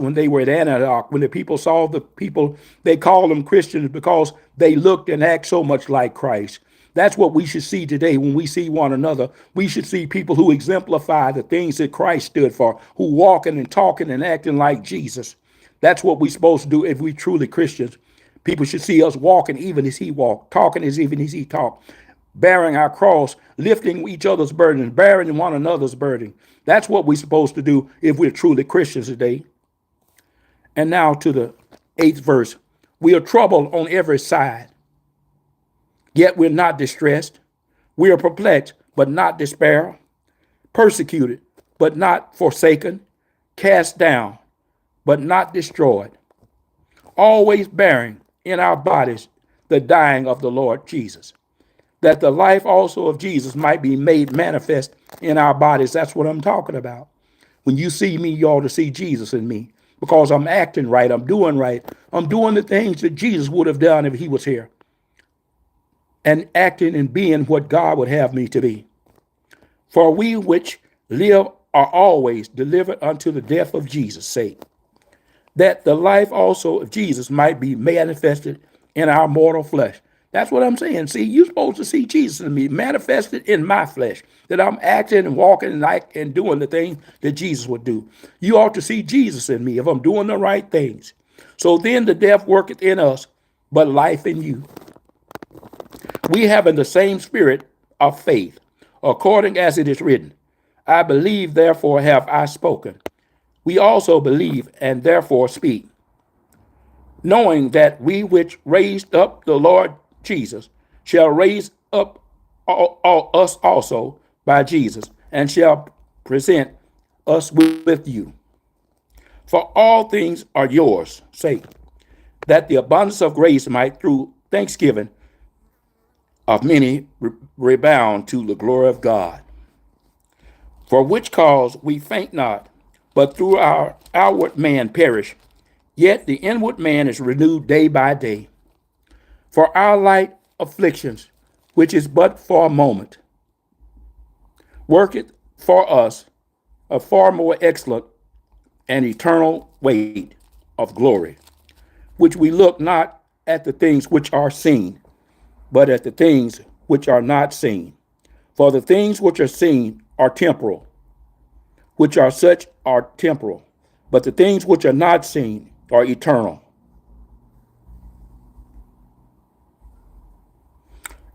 when they were at Antioch, when the people saw the people, they called them Christians because they looked and act so much like Christ. That's what we should see today when we see one another. We should see people who exemplify the things that Christ stood for, who walking and talking and acting like Jesus. That's what we're supposed to do if we truly Christians. People should see us walking even as he walked, talking as even as he talked, bearing our cross, lifting each other's burdens, bearing one another's burden. That's what we're supposed to do if we're truly Christians today. And now to the 8th verse. We are troubled on every side, yet we're not distressed. We are perplexed, but not despair. Persecuted, but not forsaken. Cast down, but not destroyed. Always bearing in our bodies the dying of the Lord Jesus, that the life also of Jesus might be made manifest in our bodies. That's what I'm talking about. When you see me, you ought to see Jesus in me, because I'm acting right. I'm doing right. I'm doing the things that Jesus would have done if he was here, and acting and being what God would have me to be. For we which live are always delivered unto the death of Jesus' sake, that the life also of Jesus might be manifested in our mortal flesh. That's what I'm saying. See, you're supposed to see Jesus in me, manifested in my flesh, that I'm acting and walking and doing the things that Jesus would do. You ought to see Jesus in me if I'm doing the right things. So then the death worketh in us, but life in you. We have in the same spirit of faith, according as it is written, I believe, therefore have I spoken. We also believe and therefore speak, knowing that we which raised up the Lord Jesus shall raise up us also by Jesus, and shall present us with you. For all things are yours, sake, that the abundance of grace might through thanksgiving of many rebound to the glory of God. For which cause we faint not, but through our outward man perish, yet the inward man is renewed day by day. For our light afflictions, which is but for a moment, worketh for us a far more excellent and eternal weight of glory, which we look not at the things which are seen, but at the things which are not seen. For the things which are seen are temporal, which are such are temporal, but the things which are not seen are eternal.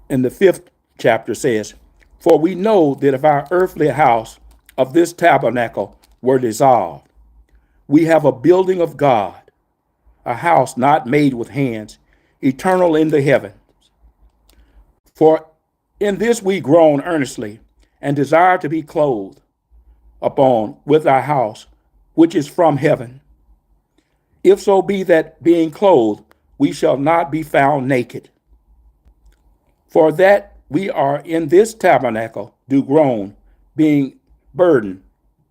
And the 5th chapter says, for we know that if our earthly house of this tabernacle were dissolved, we have a building of God, a house not made with hands, eternal in the heavens. For in this we groan earnestly, and desire to be clothed upon with our house, which is from heaven. If so be that being clothed, we shall not be found naked. For that we are in this tabernacle do groan, being burdened,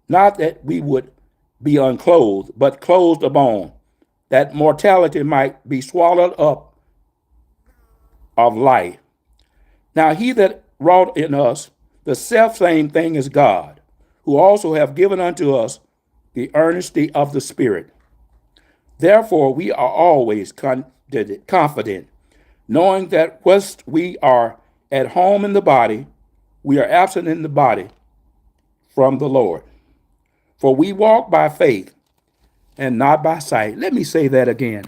not that we would be unclothed, but clothed upon, that mortality might be swallowed up of life. Now he that wrought in us the selfsame thing is God, who also have given unto us the earnesty of the Spirit. Therefore we are always confident, knowing that whilst we are at home in the body, we are absent in the body from the Lord. For we walk by faith and not by sight. Let me say that again.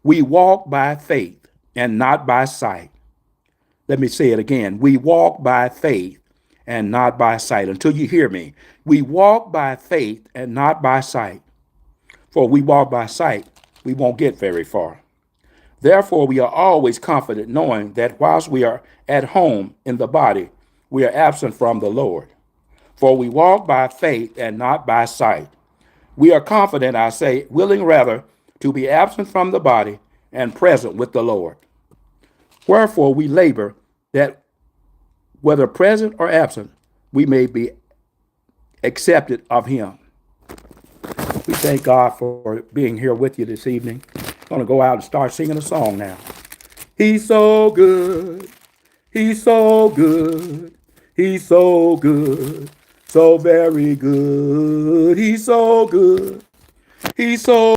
We walk by faith and not by sight. Let me say it again. We walk by faith and not by sight. Until you hear me. We walk by faith and not by sight. For we walk by sight, we won't get very far. Therefore, we are always confident, knowing that whilst we are at home in the body, we are absent from the Lord. For we walk by faith and not by sight. We are confident, I say, willing rather to be absent from the body and present with the Lord. Wherefore we labor that whether present or absent, we may be accepted of him. We thank God for being here with you this evening. I'm going to go out and start singing a song now. He's so good. He's so good. He's so good. So very good. He's so good. He's so